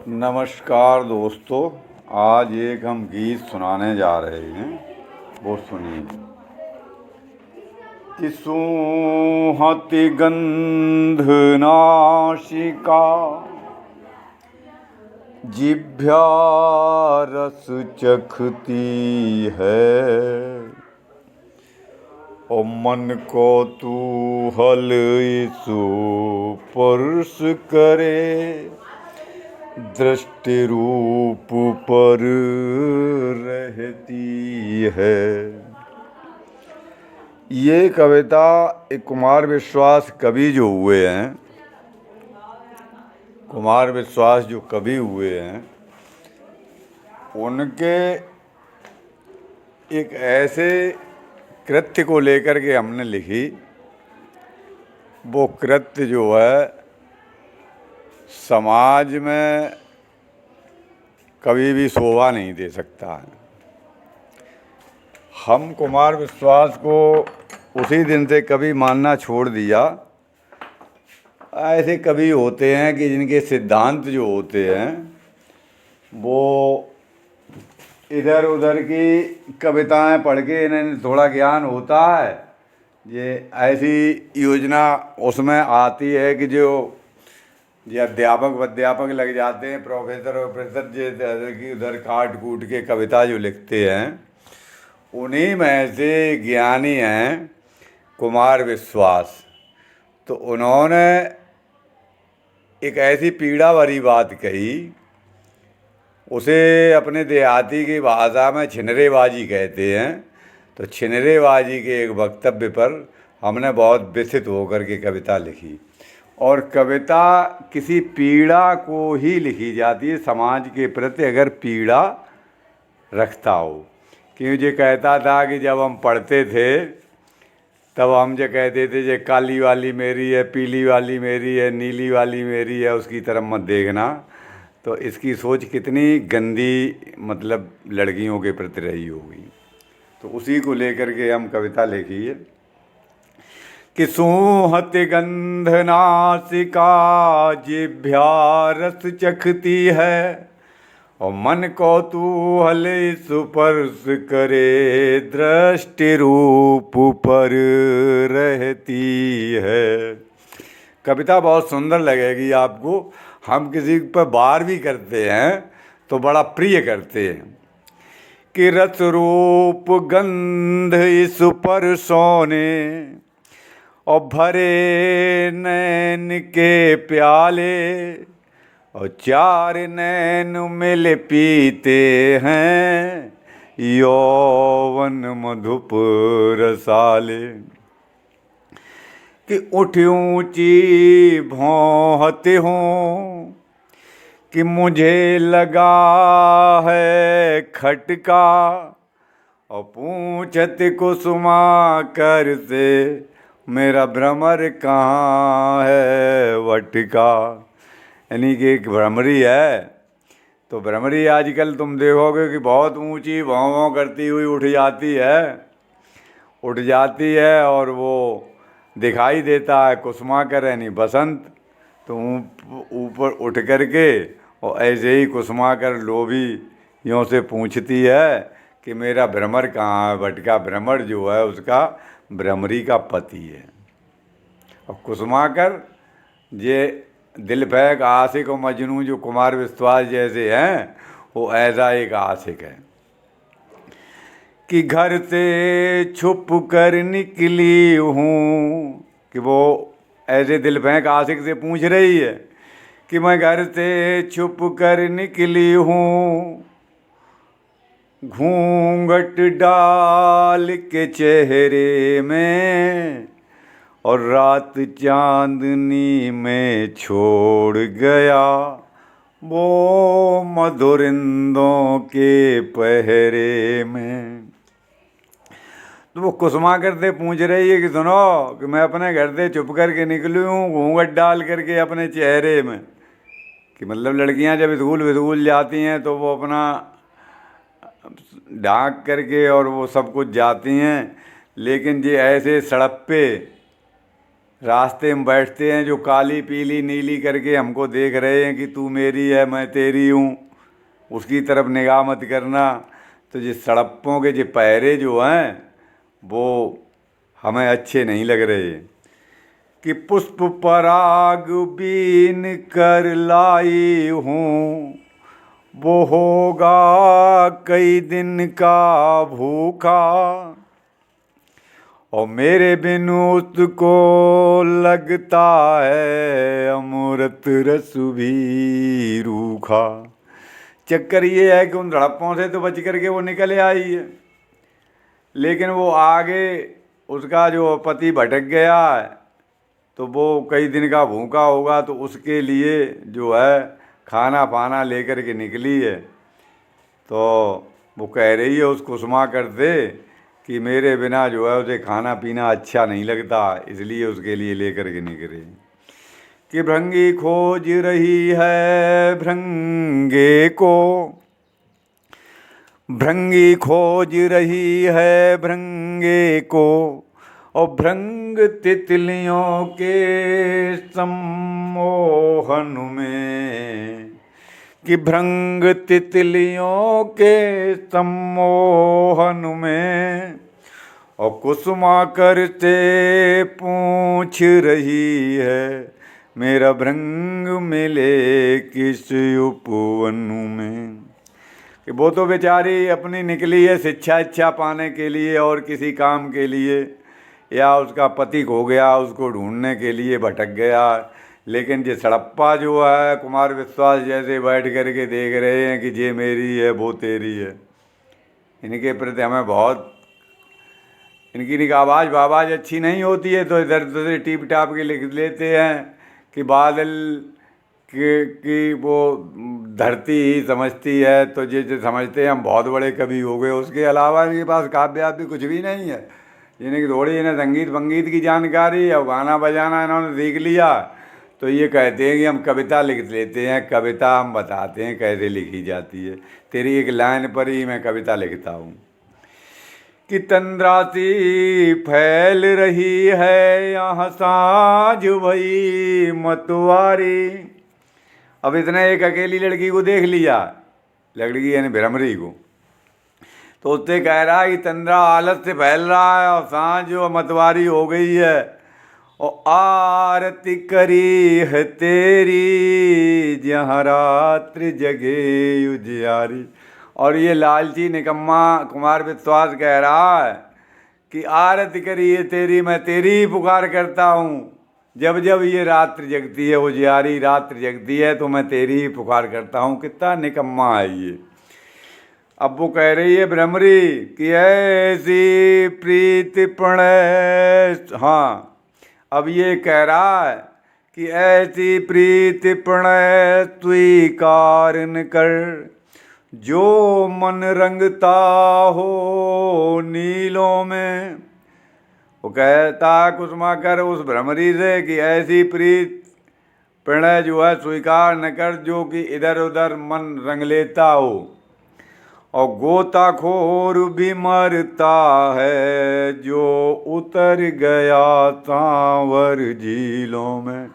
नमस्कार दोस्तों। आज एक हम गीत सुनाने जा रहे हैं, वो सुनिए। कि सूंहति गंध नासिका, जिह्वा रस चखती है, और मन को तूहल इसु स्पर्श करे, दृष्टि रूप पर रहती है। ये कविता एक कुमार विश्वास कवि जो हुए हैं, कुमार विश्वास जो कवि हुए हैं, उनके एक ऐसे कृत्य को लेकर के हमने लिखी। वो कृत्य जो है समाज में कभी भी शोभा नहीं दे सकता है। हम कुमार विश्वास को उसी दिन से कवि मानना छोड़ दिया। ऐसे कवि होते हैं कि जिनके सिद्धांत जो होते हैं वो इधर उधर की कविताएं पढ़ के इन्हें थोड़ा ज्ञान होता है। ये ऐसी योजना उसमें आती है कि जो अध्यापक लग जाते हैं, प्रोफेसर और प्रोफेसर जो की उधर काट कूट के कविता जो लिखते हैं, उन्हीं में से ज्ञानी हैं कुमार विश्वास। तो उन्होंने एक ऐसी पीड़ा भरी बात कही, उसे अपने देहाती की भाषा में छिनरेबाजी कहते हैं। तो छिनरेबाजी के एक वक्तव्य पर हमने बहुत व्यथित होकर के कविता लिखी। और कविता किसी पीड़ा को ही लिखी जाती है, समाज के प्रति अगर पीड़ा रखता हो। क्यों जो कहता था कि जब हम पढ़ते थे तब हम जो कहते थे जो काली वाली मेरी है, पीली वाली मेरी है, नीली वाली मेरी है, उसकी तरफ मत देखना। तो इसकी सोच कितनी गंदी मतलब लड़कियों के प्रति रही होगी। तो उसी को लेकर के हम कविता लिखी है कि सूंहति गंध नासिका, जिह्वा रस चखती है, और मन कौतूहल स्पर्श करे, दृष्टि रूप पर रहती है। कविता बहुत सुंदर लगेगी आपको। हम किसी पर वार भी करते हैं तो बड़ा प्रिय करते हैं कि रस रूप गंध इस पर सोने, और भरे नैन के प्याले, और चार नैन मिल पीते हैं, यौवन मधुप रसाले। कि उठ ऊंची भौंहते हों, कि मुझे लगा है खटका, और पूछत कुसुमाकर से, मेरा भ्रमर कहाँ है वटका। यानी कि एक भ्रमरी है। तो भ्रमरी आजकल तुम देखोगे कि बहुत ऊंची भौं भौं करती हुई उठ जाती है और वो दिखाई देता है कुसुमाकर यानी बसंत। तो ऊपर उठ करके और ऐसे ही कुसुमाकर लोभी यों से पूछती है कि मेरा भ्रमर कहाँ है वटका। भ्रमर जो है उसका भ्रमरी का पति है। और कुसुमाकर ये दिलफेक आशिक और मजनू जो कुमार विश्वास जैसे हैं, वो ऐसा एक आशिक है कि घर से छुप कर निकली हूँ। कि वो ऐसे दिलफेक आशिक से पूछ रही है कि मैं घर से छुप कर निकली हूँ, घूंघट डाल के चेहरे में, और रात चांदनी में छोड़ गया वो मधुरिंदों के पहरे में। तो वो कुसुमाकर से पूछ रही है कि सुनो कि मैं अपने घर से चुप करके निकली हूँ, घूंघट डाल करके अपने चेहरे में। कि मतलब लड़कियां जब स्कूल जाती हैं तो वो अपना ढांक करके और वो सब कुछ जाती हैं, लेकिन ये ऐसे सड़क पे रास्ते में बैठते हैं जो काली पीली नीली करके हमको देख रहे हैं कि तू मेरी है मैं तेरी हूँ, उसकी तरफ निगाह मत करना। तो ये सड़प्पों के जो पैरे जो हैं वो हमें अच्छे नहीं लग रहे। कि पुष्प पराग बीन कर लाई हूँ, वो होगा कई दिन का भूखा, और मेरे बिन उसको लगता है अमृत रस भी रूखा। चक्कर ये है कि उन धड़प्पों से तो बच करके वो निकल आई है, लेकिन वो आगे उसका जो पति भटक गया है तो वो कई दिन का भूखा होगा, तो उसके लिए जो है खाना पाना लेकर के निकली है। तो वो कह रही है उसको सुमा कर दे कि मेरे बिना जो है उसे खाना पीना अच्छा नहीं लगता, इसलिए उसके लिए लेकर के निकले। कि भृंगी खोज रही है भृंगे को, भृंगी खोज रही है भृंगे को, और भृंग तितलियों के सम्मोहन में। कि भृंग तितलियों के सम्मोहन में, और कुसुमाकर से पूछ रही है मेरा भृंग मिले किस उपवन में। कि वो तो बेचारी अपनी निकली है शिक्षा इच्छा पाने के लिए और किसी काम के लिए, या उसका पति खो गया उसको ढूंढने के लिए भटक गया। लेकिन ये सड़प्पा जो है कुमार विश्वास जैसे बैठ करके देख रहे हैं कि ये मेरी है वो तेरी है। इनके प्रति हमें बहुत, इनकी आवाज़ अच्छी नहीं होती है तो इधर उधर टीप टाप के लिख लेते हैं कि बादल कि वो धरती ही समझती है, तो ये समझते हैं हम बहुत बड़े कवि हो गए। उसके अलावा इनके पास काव्य भी कुछ भी नहीं है। इन्हें थोड़ी इन्हें संगीत वंगीत की जानकारी है, गाना बजाना इन्होंने सीख लिया, तो ये कहते हैं कि हम कविता लिख लेते हैं। कविता हम बताते हैं कैसे लिखी जाती है। तेरी एक लाइन पर ही मैं कविता लिखता हूँ। कि तंद्रासी फैल रही है यहाँ साँझ भई मतवारी। अब इसने एक अकेली लड़की को देख लिया, लड़की यानी भ्रमरी को, तो उससे कह रहा है कि तंद्रा आलस से फैल रहा है और सांझ जो मतवारी हो गई है, और आरती करी है तेरी जहाँ रात्रि जगे उजियारी। और ये लालची निकम्मा कुमार विश्वास कह रहा है कि आरती करी है तेरी, मैं तेरी ही पुकार करता हूँ। जब जब ये रात्रि जगती है उजियारी रात्रि जगती है तो मैं तेरी ही पुकार करता हूँ। कितना निकम्मा है ये। अब वो कह रही है भ्रमरी कि ऐसी प्रीति प्रणय, हाँ अब ये कह रहा है कि ऐसी प्रीति प्रणय स्वीकार न कर, जो मन रंगता हो नीलों में। वो कहता कुसुमाकर उस भ्रमरी से कि ऐसी प्रीत प्रणय जो है स्वीकार न कर जो कि इधर उधर मन रंग लेता हो, और गोताखोर भी मरता है जो उतर गया सांवर झीलों में।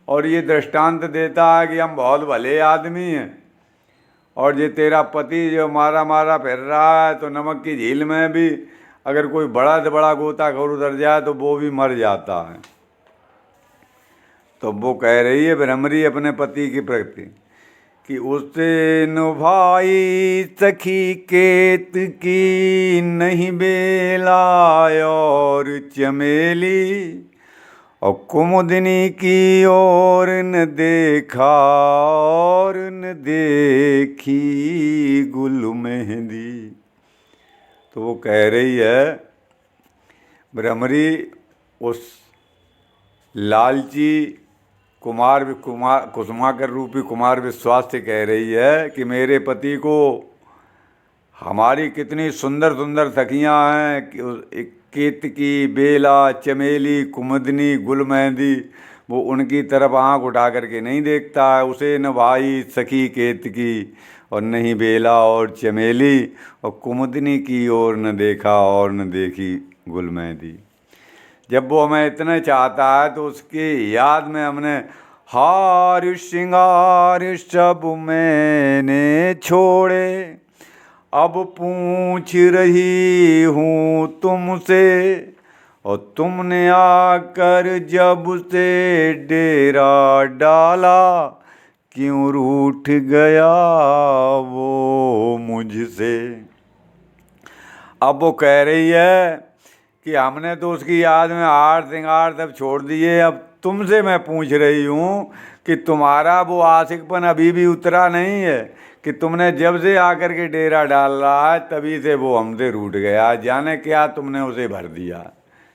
और ये दृष्टांत देता है कि हम बहुत भले आदमी हैं, और ये तेरा पति जो मारा मारा फिर रहा है, तो नमक की झील में भी अगर कोई बड़ा से बड़ा गोताखोर उतर जाए तो वो भी मर जाता है। तो वो कह रही है भ्रमरी अपने पति के प्रति कि उससे नुभाई सखी केत की नहीं बेला और चमेली, और कुमुदिनी की ओर न देखा और न देखी गुल मेहंदी। तो वो कह रही है भ्रमरी उस लालची कुसुमाकर रूपी कुमार विश्वास से कह रही है कि मेरे पति को हमारी कितनी सुंदर सुंदर सखियाँ हैं, केतकी, बेला, चमेली, कुमुदनी, गुल मेहंदी, वो उनकी तरफ आँख उठा करके नहीं देखता है। उसे न भाई सखी केतकी और नहीं बेला और चमेली, और कुमुदनी की ओर न देखा और न देखी गुल मेहंदी। जब वो हमें इतना चाहता है तो उसकी याद में हमने हार श्रृंगार सब मैंने छोड़े, अब पूछ रही हूँ तुमसे, और तुमने आकर जब से डेरा डाला, क्यों रूठ गया वो मुझसे। अब वो कह रही है कि हमने तो उसकी याद में हार श्रृंगार सब छोड़ दिए, अब तुमसे मैं पूछ रही हूँ कि तुम्हारा वो आशिकपन अभी भी उतरा नहीं है, कि तुमने जब से आकर के डेरा डाल रहा है तभी से वो हमसे रूठ गया, जाने क्या तुमने उसे भर दिया।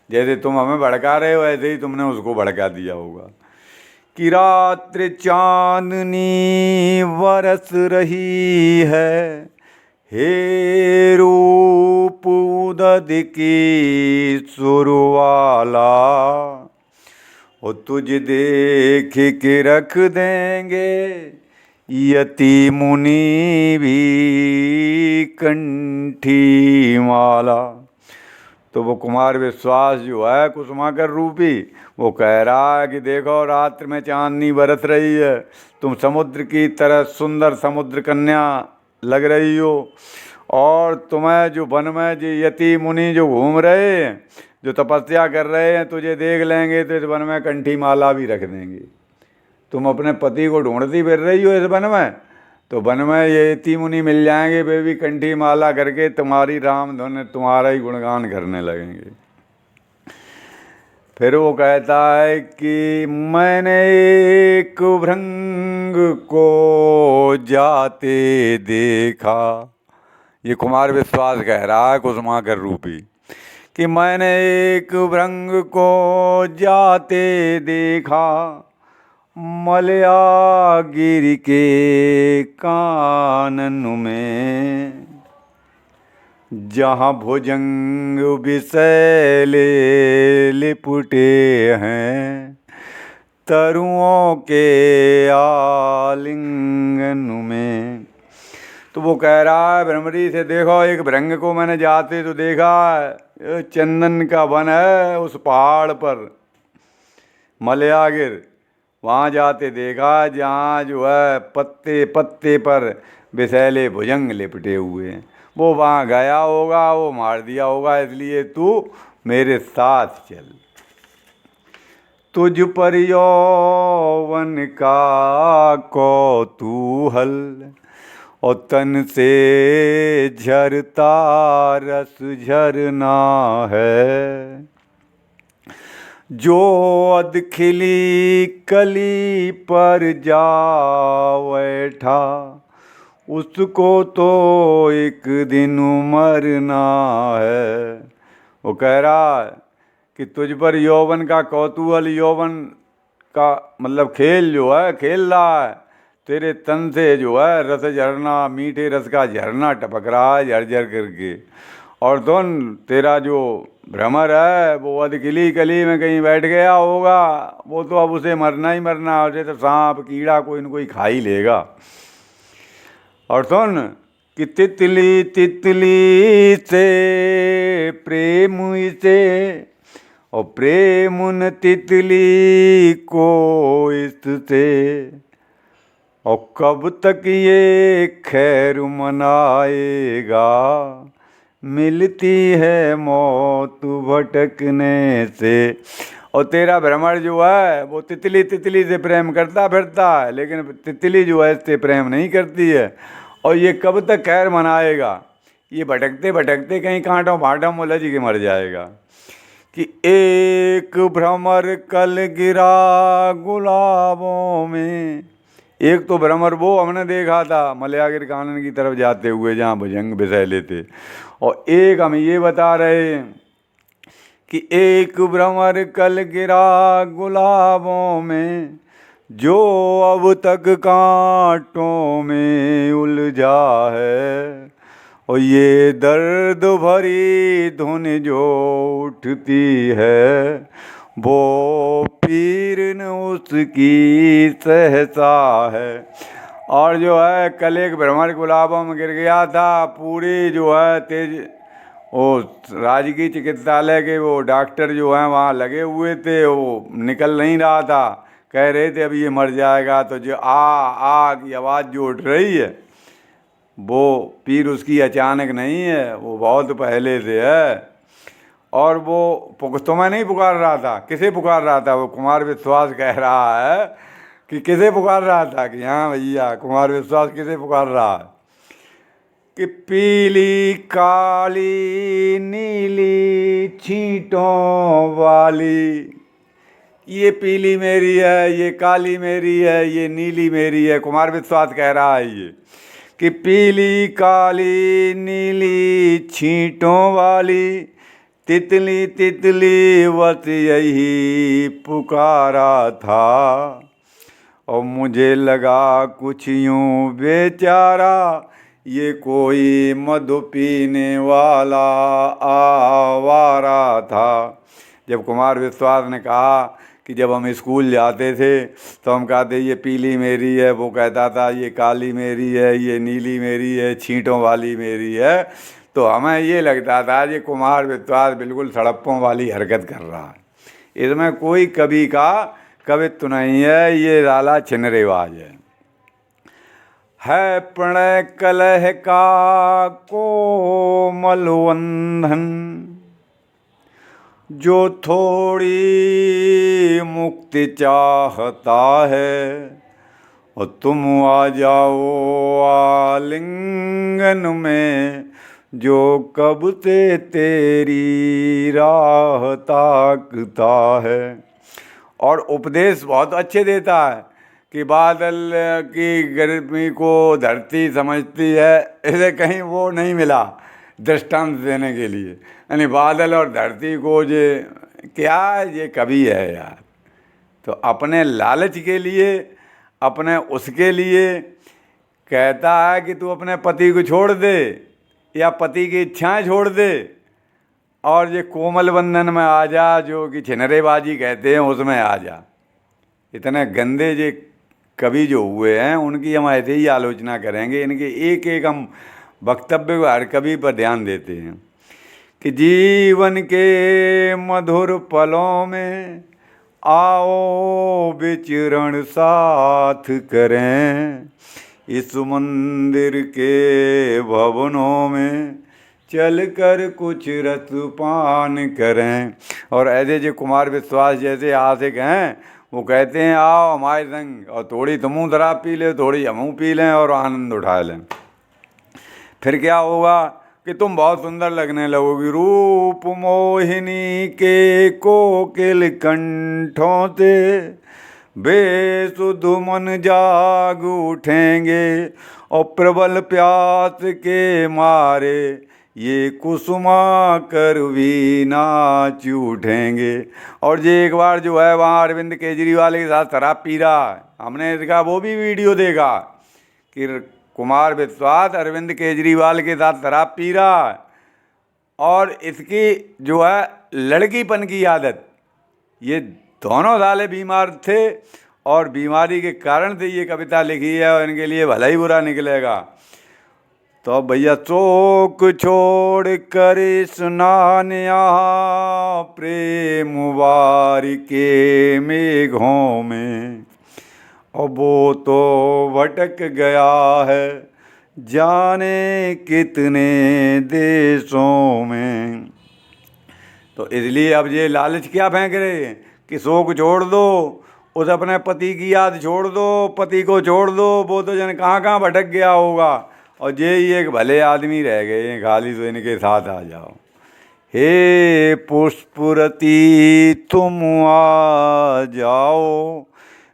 जैसे तुम हमें भड़का रहे हो ऐसे ही तुमने उसको भड़का दिया होगा। कि रात्रि चांदनी बरस रही है, हे रूप उदद की सुरवाला, और तुझ देख के रख देंगे यति मुनि भी कंठी माला। तो वो कुमार विश्वास जो है कुसुमाकर रूपी, वो कह रहा है कि देखो रात्र में चांदनी बरस रही है, तुम समुद्र की तरह सुंदर समुद्र कन्या लग रही हो, और तुम्हें जो वन में जो यति मुनि जो घूम रहे हैं, जो तपस्या कर रहे हैं, तुझे देख लेंगे तो इस वन में कंठी माला भी रख देंगे। तुम अपने पति को ढूंढती फिर रही हो इस वन में, तो वन में ये यति मुनि मिल जाएंगे, वे भी कंठी माला करके तुम्हारी राम धुन तुम्हारा ही गुणगान करने लगेंगे। फिर वो कहता है कि मैंने एक भृंग को जाते देखा, ये कुमार विश्वास कह रहा है कुसुमाकर रूपी, कि मैंने एक भृंग को जाते देखा, मलयागिरि के कानन में, जहाँ भुजंग विशैले लिपटे हैं, तरुओं के आलिंगन में। तो वो कह रहा है भ्रमरी से, देखो एक भृंग को मैंने जाते तो देखा, चंदन का वन है उस पहाड़ पर मलयागिर, वहाँ जाते देखा जहाँ जो है पत्ते पत्ते पर विशैले भुजंग लिपटे हुए हैं। वो वहाँ गया होगा, वो मार दिया होगा, इसलिए तू मेरे साथ चल। तुझ पर यौवन का कौतूहल, और तन से झरता रस झरना है, जो अधखिली कली पर जा बैठा, उसको तो एक दिन मरना है। वो कह रहा है कि तुझ पर यौवन का कौतूहल, यौवन का मतलब खेल जो है खेल रहा है, तेरे तन से जो है रस झरना, मीठे रस का झरना टपक रहा है झरझर करके, और तुम तेरा जो भ्रमर है वो अधकिली कली में कहीं बैठ गया होगा, वो तो अब उसे मरना ही मरना है, उसे तो सांप कीड़ा कोई न कोई खा ही लेगा। और सुन कि तितली तितली से प्रेम इसे, और प्रेम न तितली को इससे, और कब तक ये खैर मनाएगा, मिलती है मौत भटकने से। और तेरा भ्रमर जो है वो तितली तितली से प्रेम करता फिरता है, लेकिन तितली जो है इससे प्रेम नहीं करती है, और ये कब तक खैर मनाएगा, ये भटकते भटकते कहीं कांटों भाटों में उलझ के मर जाएगा। कि एक भ्रमर कल गिरा गुलाबों में, एक तो भ्रमर वो हमने देखा था मलयागिर कानन की तरफ जाते हुए जहाँ भुजंग विशैले थे, और एक हम ये बता रहे हैं कि एक भ्रमर कल गिरा गुलाबों में, जो अब तक कांटों में उलझा है, और ये दर्द भरी धुन जो उठती है, वो पीर न उसकी सहसा है। और जो है कल एक भ्रमर गुलाबों में गिर गया था, पूरी जो है तेज वो राजकीय चिकित्सालय के वो डॉक्टर जो हैं वहाँ लगे हुए थे, वो निकल नहीं रहा था, कह रहे थे अब ये मर जाएगा। तो जो आ की आवाज़ जो उठ रही है वो पीर उसकी अचानक नहीं है, वो बहुत पहले से है। और वो तुम्हें नहीं पुकार रहा था, किसे पुकार रहा था? वो कुमार विश्वास कह रहा है कि किसे पुकार रहा था, कि हाँ भैया कुमार विश्वास किसे पुकार रहा है कि पीली काली नीली छींटों वाली, ये पीली मेरी है, ये काली मेरी है, ये नीली मेरी है। कुमार विश्वास कह रहा है ये कि पीली काली नीली छींटों वाली, तितली तितली वत यही पुकारा था। और मुझे लगा कुछ यूं बेचारा, ये कोई मधु पीने वाला आवारा था। जब कुमार विश्वास ने कहा कि जब हम स्कूल जाते थे तो हम कहते ये पीली मेरी है, वो कहता था ये काली मेरी है, ये नीली मेरी है, छींटों वाली मेरी है, तो हमें ये लगता था ये कुमार विश्वास बिल्कुल सड़प्पों वाली हरकत कर रहा है, इसमें कोई कवि का कवित्व नहीं है, ये लाला छिनरेबाज है प्रणय कलह का कोमल बंधन, जो थोड़ी मुक्ति चाहता है, और तुम आ जाओ आलिंगन में, जो कब से तेरी राह ताकता है। और उपदेश बहुत अच्छे देता है कि बादल की गर्मी को धरती समझती है, इसे कहीं वो नहीं मिला दृष्टांत देने के लिए। यानी बादल और धरती को ये क्या ये कवि है यार, तो अपने लालच के लिए, अपने उसके लिए कहता है कि तू अपने पति को छोड़ दे या पति की इच्छाएं छोड़ दे और ये कोमल बंधन में आ जा, जो कि छिनरेबाजी कहते हैं उसमें आ जा। इतने गंदे जे कवि जो हुए हैं उनकी हम ऐसे ही आलोचना करेंगे, इनके एक एक हम वक्तव्य को हर कवि पर ध्यान देते हैं कि जीवन के मधुर पलों में आओ विचरण साथ करें, इस मंदिर के भवनों में चल कर कुछ रस पान करें। और ऐसे जो कुमार विश्वास जैसे आशिक हैं वो कहते हैं आओ हमारे संग और थोड़ी तुम शराब पी ले, थोड़ी हम पी लें और आनंद उठा लें। फिर क्या होगा कि तुम बहुत सुंदर लगने लगोगी। रूप मोहिनी के कोकिल कंठों से बेसुध मन जाग उठेंगे, और प्रबल प्यास के मारे ये कुसुमा कर भी नाच उठेंगे। और ये एक बार जो है वहाँ अरविंद केजरीवाल के साथ शराब पी रहा है, हमने इसका वो भी वीडियो देखा कि कुमार विश्वास अरविंद केजरीवाल के साथ शराब पी रहा है, और इसकी जो है लड़कीपन की आदत, ये दोनों साले बीमार थे और बीमारी के कारण से ये कविता लिखी है और इनके लिए भला ही बुरा निकलेगा। तो भैया शोक छोड़ कर स्नान यहाँ प्रेम वारी के मेघों में, और वो तो भटक गया है जाने कितने देशों में। तो इसलिए अब ये लालच क्या फेंक रहे हैं कि शोक छोड़ दो, उस अपने पति की याद छोड़ दो, पति को छोड़ दो, वो तो जन कहाँ कहाँ भटक गया होगा और ये ही एक भले आदमी रह गए हैं, खाली तो इनके साथ आ जाओ। हे पुष्परती तुम आ जाओ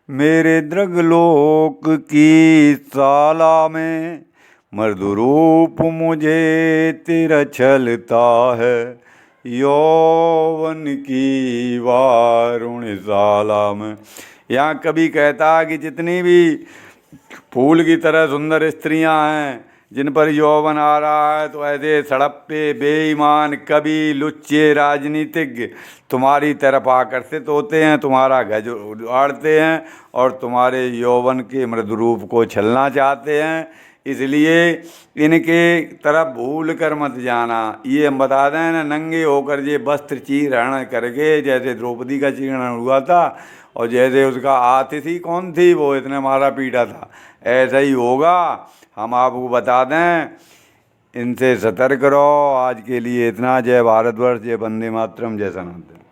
मेरे द्रगलोक की शाला में, मृदुरूप मुझे तेरा छलता है यौवन की वारुणशाला में। यहाँ कभी कहता कि जितनी भी फूल की तरह सुंदर स्त्रियां हैं जिन पर यौवन आ रहा है, तो ऐसे सड़प्पे बेईमान कवि लुच्चे राजनीतिज्ञ तुम्हारी तरफ आकर्षित होते हैं, तुम्हारा गज उड़ाते हैं और तुम्हारे यौवन के मृदुरूप को छलना चाहते हैं। इसलिए इनके तरफ भूल कर मत जाना। ये हम बता दें ना, नंगे होकर ये वस्त्र चीरण करके, जैसे द्रौपदी का चीरण हुआ था और जैसे उसका अतिथि कौन थी वो इतने मारा पीटा था, ऐसा ही होगा। हम आपको बता दें, इनसे सतर्क रहो। आज के लिए इतना। जय भारतवर्ष, जय वंदे मातरम, जय सनातन।